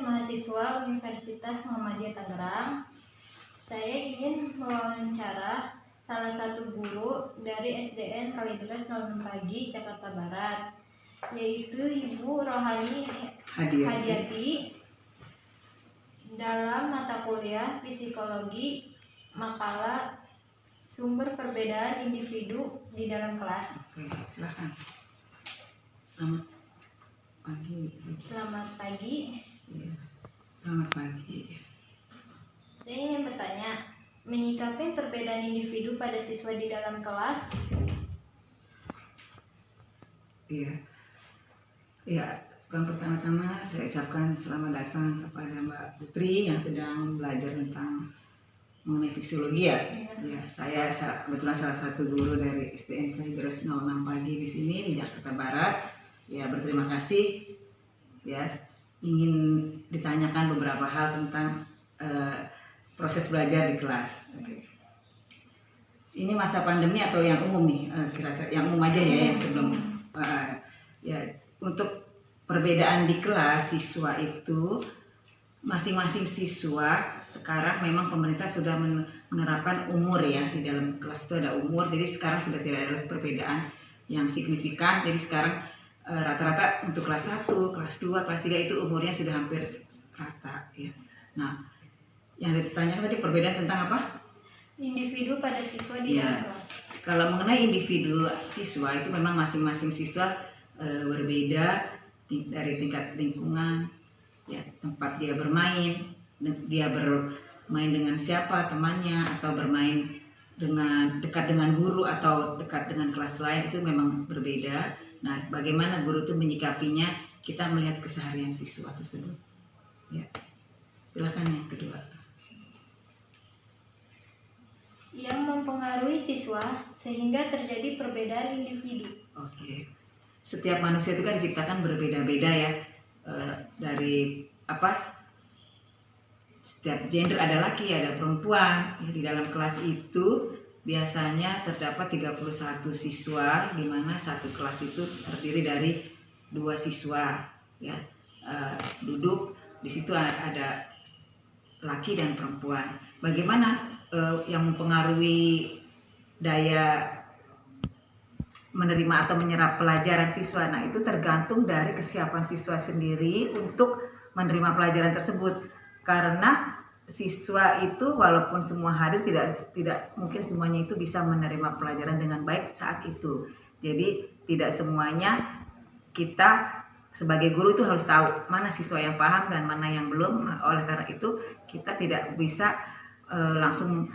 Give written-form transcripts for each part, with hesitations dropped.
mahasiswa Universitas Muhammadiyah Tangerang. Saya ingin mewawancara salah satu guru dari SDN Kalideres 06 Pagi, Jakarta Barat, yaitu Ibu Rohani Hadiati, dalam mata kuliah Psikologi makalah Sumber Perbedaan Individu di dalam kelas. Oke, silakan. Selamat pagi. Ya, selamat pagi. Saya ingin bertanya, menyikapi perbedaan individu pada siswa di dalam kelas. Iya, ya. Pertama-tama saya ucapkan selamat datang kepada Mbak Putri yang sedang belajar tentang mengenai fisiologi ya. Ya, saya kebetulan salah satu guru dari SDN Kalideres 06 Pagi di sini di Jakarta Barat. Ya, berterima kasih. Ya, ingin ditanyakan beberapa hal tentang proses belajar di kelas. Oke. Ini masa pandemi atau yang umum nih? Kira-kira yang umum aja ya, yang sebelum ya, untuk perbedaan di kelas siswa itu masing-masing siswa sekarang memang pemerintah sudah menerapkan umur ya, di dalam kelas itu ada umur, jadi sekarang sudah tidak ada perbedaan yang signifikan. Jadi sekarang rata-rata untuk kelas 1, kelas 2, kelas 3 itu umurnya sudah hampir rata ya. Nah, yang ditanyakan tadi perbedaan tentang apa? Individu pada siswa di dalam kelas. Kalau mengenai individu siswa itu memang masing-masing siswa berbeda dari tingkat lingkungan, ya, tempat dia bermain dengan siapa temannya, atau bermain dengan dekat dengan guru atau dekat dengan kelas lain, itu memang berbeda. Nah, bagaimana guru itu menyikapinya, kita melihat keseharian siswa tersebut. Ya, silakan yang kedua. Yang mempengaruhi siswa sehingga terjadi perbedaan individu. Oke. Setiap manusia itu kan diciptakan berbeda-beda ya. Dari setiap gender, ada laki, ada perempuan. Ya, di dalam kelas itu biasanya terdapat 31 siswa, di mana satu kelas itu terdiri dari 2 siswa ya. Duduk di situ ada laki dan perempuan. Bagaimana yang mempengaruhi daya menerima atau menyerap pelajaran siswa? Nah, itu tergantung dari kesiapan siswa sendiri untuk menerima pelajaran tersebut. Karena siswa itu walaupun semua hadir, tidak mungkin semuanya itu bisa menerima pelajaran dengan baik saat itu. Jadi tidak semuanya kita sebagai guru itu harus tahu mana siswa yang paham dan mana yang belum. Oleh karena itu kita tidak bisa langsung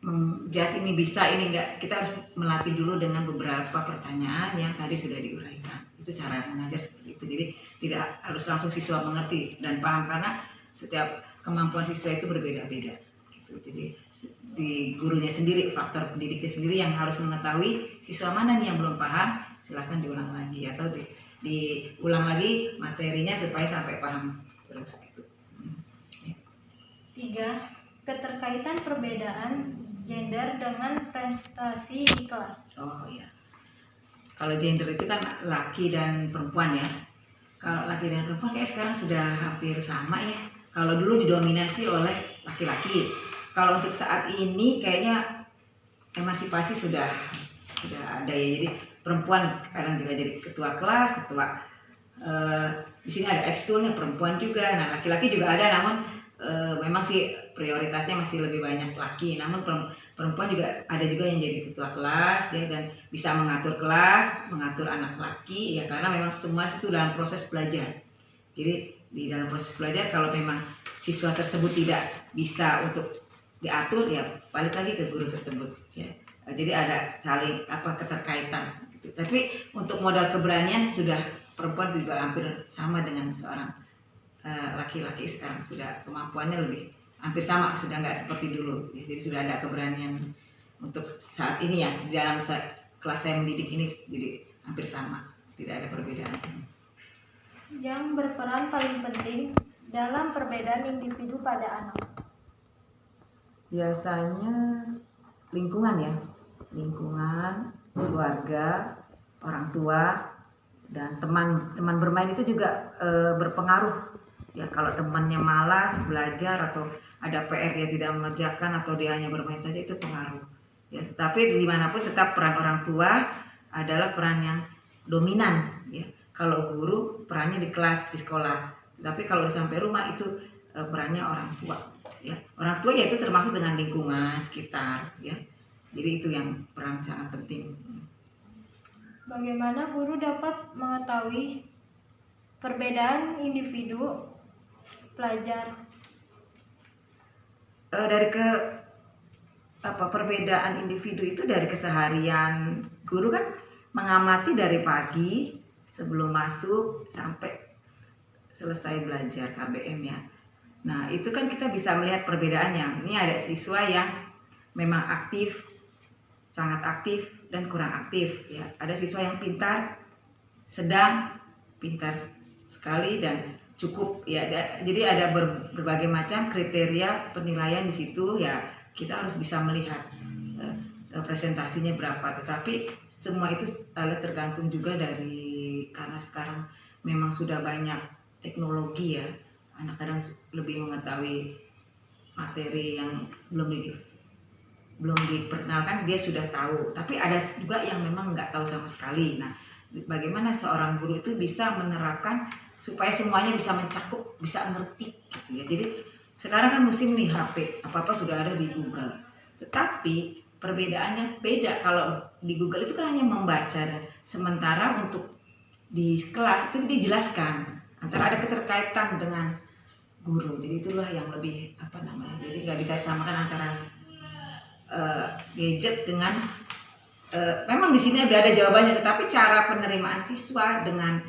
menjudge ini bisa, ini enggak. Kita harus melatih dulu dengan beberapa pertanyaan yang tadi sudah diuraikan. Itu cara mengajar seperti itu. Jadi tidak harus langsung siswa mengerti dan paham, karena setiap kemampuan siswa itu berbeda-beda. Gitu. Jadi di gurunya sendiri, faktor pendidiknya sendiri yang harus mengetahui siswa mana nih yang belum paham, silakan diulang lagi atau diulang lagi materinya supaya sampai paham terus gitu. 3. Keterkaitan perbedaan gender dengan prestasi di kelas. Oh iya. Kalau gender itu kan laki dan perempuan ya. Kalau laki dan perempuan kayak sekarang sudah hampir sama ya. Kalau dulu didominasi oleh laki-laki. Kalau untuk saat ini kayaknya emansipasi sudah ada ya. Jadi perempuan sekarang juga jadi ketua kelas, ketua di sini ada ekskulnya perempuan juga. Nah, laki-laki juga ada, namun memang sih prioritasnya masih lebih banyak laki. Namun perempuan juga ada juga yang jadi ketua kelas ya, dan bisa mengatur kelas, mengatur anak laki ya, karena memang semua itu dalam proses belajar. Jadi di dalam proses belajar, kalau memang siswa tersebut tidak bisa untuk diatur, ya balik lagi ke guru tersebut ya. Jadi ada saling keterkaitan gitu. Tapi untuk modal keberanian sudah perempuan juga hampir sama dengan seorang laki-laki. Sekarang sudah kemampuannya lebih hampir sama, sudah nggak seperti dulu ya. Jadi sudah ada keberanian untuk saat ini ya, di dalam kelas saya mendidik ini, jadi hampir sama, tidak ada perbedaan. Yang berperan paling penting dalam perbedaan individu pada anak. Biasanya lingkungan ya, lingkungan, keluarga, orang tua, dan teman bermain itu juga berpengaruh Ya kalau temannya malas belajar atau ada PR dia tidak mengerjakan atau dia hanya bermain saja, itu pengaruh. Ya, tapi dimanapun tetap peran orang tua adalah peran yang dominan. Ya, kalau guru perannya di kelas di sekolah, tapi kalau sampai rumah itu perannya orang tua. Ya, orang tua yaitu termasuk dengan lingkungan sekitar. Ya, jadi itu yang peran sangat penting. Bagaimana guru dapat mengetahui perbedaan individu pelajar? Dari perbedaan individu itu dari keseharian. Guru kan mengamati dari pagi sebelum masuk sampai selesai belajar KBM ya. Nah itu kan kita bisa melihat perbedaannya. Ini ada siswa yang memang aktif, sangat aktif dan kurang aktif ya. Ada siswa yang pintar, sedang, pintar sekali dan cukup ya. Jadi ada berbagai macam kriteria penilaian di situ ya. Kita harus bisa melihat presentasinya berapa, tetapi semua itu tergantung juga dari, karena sekarang memang sudah banyak teknologi ya, anak kadang lebih mengetahui materi yang belum diperkenalkan dia sudah tahu, tapi ada juga yang memang nggak tahu sama sekali. Nah bagaimana seorang guru itu bisa menerapkan supaya semuanya bisa mencakup, bisa ngerti gitu ya. Jadi sekarang kan musim nih HP, apa-apa sudah ada di Google. Tetapi perbedaannya beda. Kalau di Google itu kan hanya membaca, dan sementara untuk di kelas itu dijelaskan antara ada keterkaitan dengan guru. Jadi itulah yang lebih jadi nggak bisa disamakan antara gadget dengan memang di sini ada jawabannya, tetapi cara penerimaan siswa dengan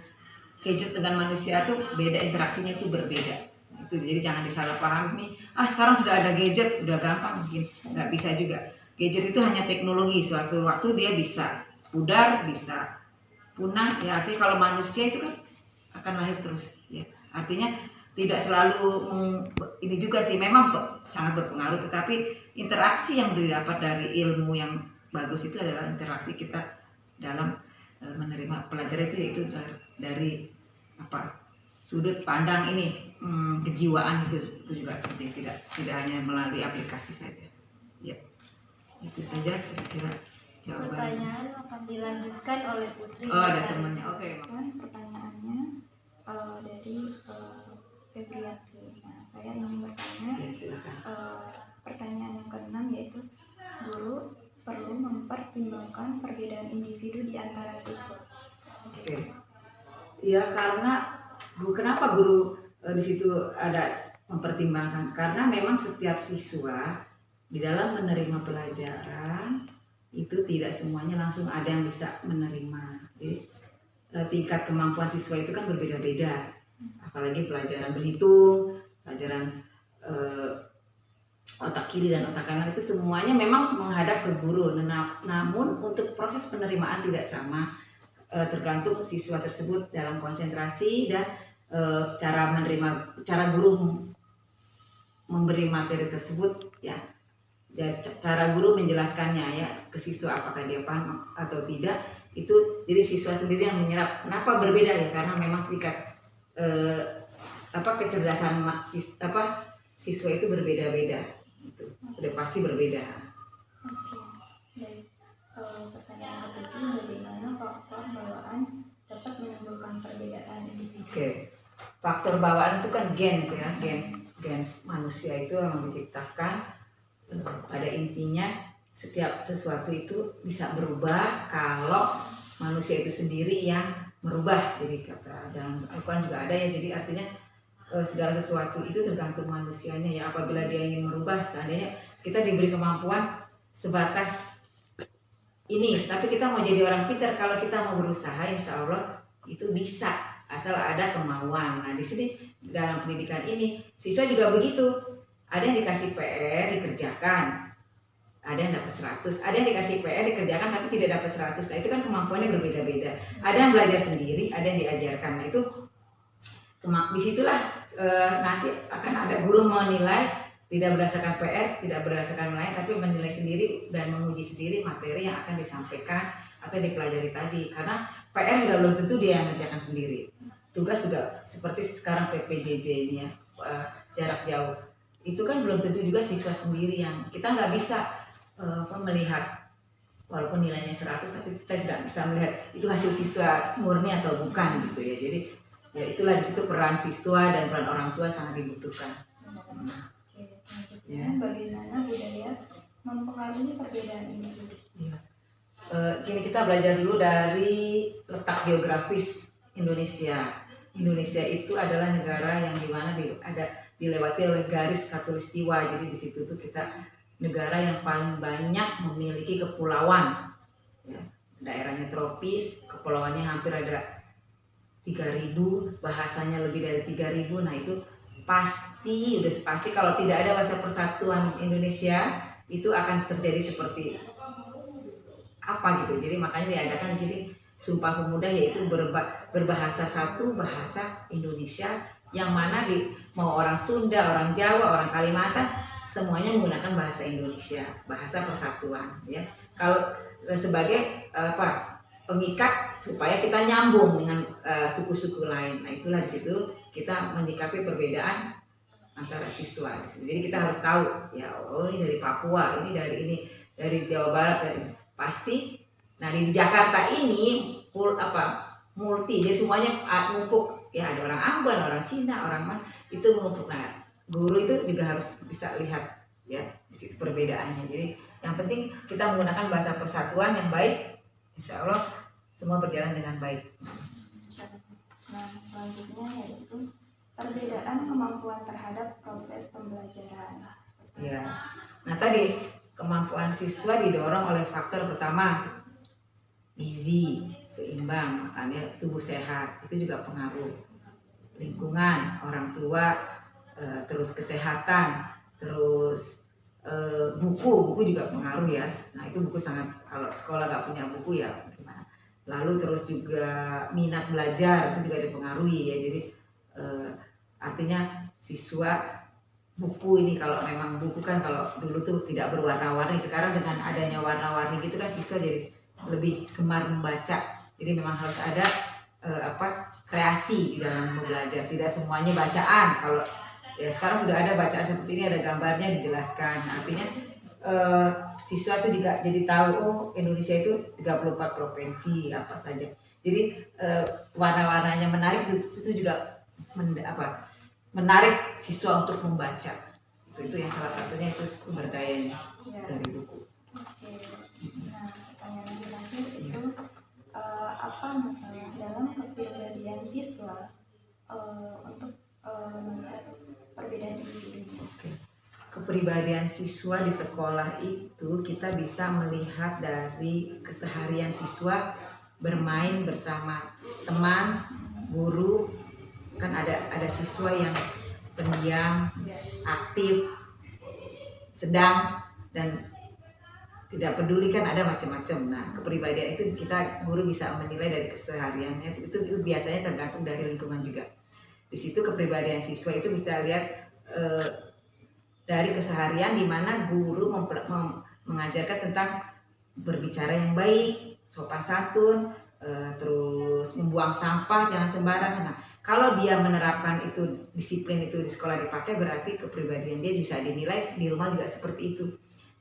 gadget dengan manusia itu beda, interaksinya itu berbeda. Itu jadi jangan disalahpahami. Sekarang sudah ada gadget, udah gampang, mungkin nggak bisa juga. Gadget itu hanya teknologi, suatu waktu dia bisa pudar, bisa punah. Ya artinya kalau manusia itu kan akan lahir terus. Ya artinya tidak selalu ini juga sih, memang sangat berpengaruh, tetapi interaksi yang didapat dari ilmu yang bagus itu adalah interaksi kita dalam menerima pelajaran itu, yaitu dari sudut pandang ini, kejiwaan itu juga penting, tidak hanya melalui aplikasi saja. Ya itu saja kira-kira jawaban. Pertanyaan akan dilanjutkan oleh Putri. Ada temannya. Oke. Pertanyaannya dari Febriati. Nah, saya ingin bertanya. Ya, silakan. Pertanyaan yang ke-6 yaitu, guru perlu mempertimbangkan perbedaan individu di antara siswa. Oke. Ya karena kenapa guru di situ ada mempertimbangkan, karena memang setiap siswa di dalam menerima pelajaran itu tidak semuanya langsung ada yang bisa menerima. Jadi tingkat kemampuan siswa itu kan berbeda-beda, apalagi pelajaran berhitung, pelajaran otak kiri dan otak kanan itu semuanya memang menghadap ke guru. Namun untuk proses penerimaan tidak sama, tergantung siswa tersebut dalam konsentrasi dan cara guru memberi materi tersebut ya, dan cara guru menjelaskannya ya ke siswa, apakah dia paham atau tidak, itu jadi siswa sendiri yang menyerap. Kenapa berbeda ya, karena memang tingkat kecerdasan siswa itu berbeda-beda, itu udah pasti berbeda. Oke. Pertanyaan ke-7, bagaimana faktor bawaan dapat menimbulkan perbedaan individu? Oke. Faktor bawaan itu kan gens ya, gens manusia itu memang diciptakan, pada intinya setiap sesuatu itu bisa berubah kalau manusia itu sendiri yang merubah. Jadi kata dalam Al-Quran juga ada ya, jadi artinya segala sesuatu itu tergantung manusianya ya. Apabila dia ingin merubah, seandainya kita diberi kemampuan sebatas ini, tapi kita mau jadi orang pintar, kalau kita mau berusaha insya Allah itu bisa, asal ada kemauan. Nah di sini dalam pendidikan ini siswa juga begitu, ada yang dikasih PR dikerjakan, ada yang dapat 100, ada yang dikasih PR dikerjakan tapi tidak dapat 100. Nah itu kan kemampuannya berbeda-beda, ada yang belajar sendiri, ada yang diajarkan. Nah itu disitulah nanti akan ada guru menilai, tidak berdasarkan PR, tidak berdasarkan lain, tapi menilai sendiri dan menguji sendiri materi yang akan disampaikan atau dipelajari tadi. Karena PR juga belum tentu dia yang ngerjakan sendiri. tugas juga seperti sekarang PPJJ ini ya, jarak jauh. Itu kan belum tentu juga siswa sendiri yang kita nggak bisa melihat walaupun nilainya 100 tapi kita tidak bisa melihat itu hasil siswa murni atau bukan gitu ya. Jadi ya itulah di situ peran siswa dan peran orang tua sangat dibutuhkan. Oke, selanjutnya bagaimana budaya mempengaruhi perbedaan individu? Ya. Kini kita belajar dulu dari letak geografis Indonesia. Indonesia itu adalah negara yang dimana dilewati oleh garis khatulistiwa. Jadi di situ tuh kita negara yang paling banyak memiliki kepulauan. Ya, daerahnya tropis, kepulauannya hampir ada 3.000, bahasanya lebih dari 3.000. Nah itu udah pasti kalau tidak ada bahasa persatuan Indonesia itu akan terjadi seperti apa gitu. Jadi makanya diadakan di sini Sumpah Pemuda, yaitu berbahasa satu bahasa Indonesia, yang mana mau orang Sunda, orang Jawa, orang Kalimantan semuanya menggunakan bahasa Indonesia, bahasa persatuan ya. Kalau sebagai pengikat supaya kita nyambung dengan suku-suku lain. Nah itulah di situ kita menyikapi perbedaan antara siswa. Jadi kita harus tahu ya, oh ini dari Papua, ini dari Jawa Barat, pasti. Nah di Jakarta ini multi, jadi semuanya numpuk ya, ada orang Ambon, orang Cina, orang mana itu menumpuk. Nah guru itu juga harus bisa lihat ya di situ perbedaannya. Jadi yang penting kita menggunakan bahasa persatuan yang baik, insya Allah semua berjalan dengan baik. Nah selanjutnya yaitu perbedaan kemampuan terhadap proses pembelajaran. Ya, nah tadi kemampuan siswa didorong oleh faktor pertama gizi seimbang, makanya tubuh sehat, itu juga pengaruh. Lingkungan, orang tua, terus kesehatan, terus buku juga pengaruh ya. Nah itu buku sangat, kalau sekolah nggak punya buku ya gimana. Lalu terus juga minat belajar itu juga dipengaruhi ya. Jadi artinya siswa buku ini, kalau memang buku kan kalau dulu tuh tidak berwarna-warni, sekarang dengan adanya warna-warni gitu kan siswa jadi lebih gemar membaca. Jadi memang harus ada kreasi di dalam belajar, tidak semuanya bacaan. Kalau ya sekarang sudah ada bacaan seperti ini, ada gambarnya dijelaskan. Artinya siswa itu juga jadi tahu, oh Indonesia itu 34 provinsi apa saja. Jadi warna-warnanya menarik, itu juga menarik siswa untuk membaca. Itu yang salah satunya, itu sumber dayanya dari buku. Oke. Nah pertanyaan terakhir itu apa masalah dalam kepribadian siswa untuk melihat perbedaan individu? Oke. Kepribadian siswa di sekolah itu kita bisa melihat dari keseharian siswa bermain bersama teman, guru. Kan ada siswa yang pendiam, aktif, sedang, dan tidak peduli, kan ada macam-macam. Nah kepribadian itu kita guru bisa menilai dari kesehariannya. Itu biasanya tergantung dari lingkungan juga. Di situ kepribadian siswa itu bisa lihat dari keseharian, di mana guru mengajarkan tentang berbicara yang baik, sopan santun, terus membuang sampah jangan sembarangan. Nah kalau dia menerapkan itu, disiplin itu di sekolah dipakai, berarti kepribadian dia bisa dinilai di rumah juga seperti itu.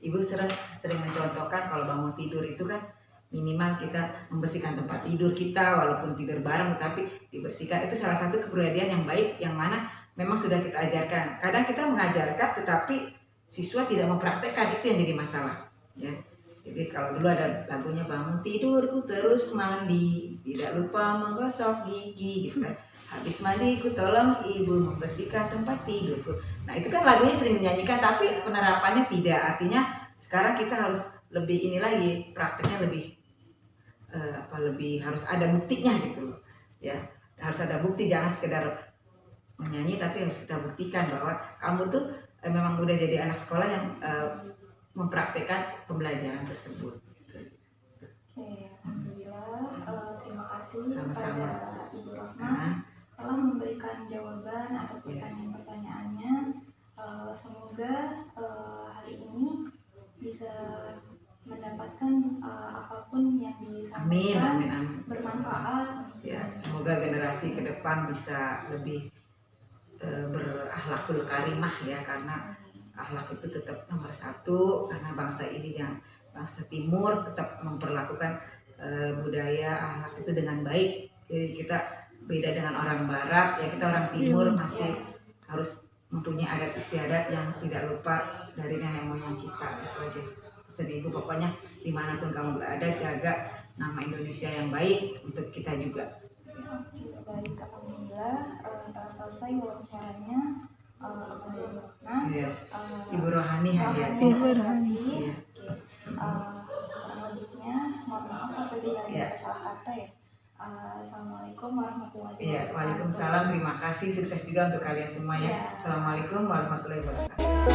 Ibu sering mencontohkan kalau bangun tidur itu kan minimal kita membersihkan tempat tidur kita, walaupun tidur bareng tapi dibersihkan. Itu salah satu kepribadian yang baik, yang mana memang sudah kita ajarkan. Kadang kita mengajarkan tetapi siswa tidak mempraktekkan, itu yang jadi masalah ya. Jadi kalau dulu ada lagunya, bangun tidurku terus mandi, tidak lupa menggosok gigi gitu kan. Habis mandi ku tolong ibu membersihkan tempat tidurku. Nah itu kan lagunya sering dinyanyikan tapi penerapannya tidak. Artinya sekarang kita harus lebih ini lagi, prakteknya lebih lebih harus ada buktinya gitu loh ya. Harus ada bukti, jangan sekedar menyanyi tapi harus kita buktikan bahwa kamu tuh memang udah jadi anak sekolah yang mempraktekkan pembelajaran tersebut. Oke, alhamdulillah. Terima kasih Sama-sama kepada Ibu Rohmah telah memberikan jawaban atas pertanyaan-pertanyaannya. Semoga hari ini bisa mendapatkan apapun yang disampaikan Amin. bermanfaat untuk Ya, semoga generasi ke depan bisa lebih berakhlakul karimah ya, karena akhlak itu tetap nomor satu, karena bangsa ini yang bangsa timur tetap memperlakukan budaya akhlak itu dengan baik. Jadi kita beda dengan orang barat ya, kita orang timur masih harus mempunyai adat istiadat yang tidak lupa dari nenek moyang kita. Itu aja pesan ibu, pokoknya dimanapun kamu berada jaga nama Indonesia yang baik untuk kita juga. Baik, alhamdulillah telah selesai wawancaranya kepada Ibu Iya. Ibu Rohani Hadiati. Ibu Rohani. Iya. Kurang lebihnya mohon maaf apabila ada salah kata ya. Assalamualaikum warahmatullahi Iya, wabarakatuh. waalaikumsalam. Terima kasih, sukses juga untuk kalian semua ya. Iya. Assalamualaikum warahmatullahi wabarakatuh.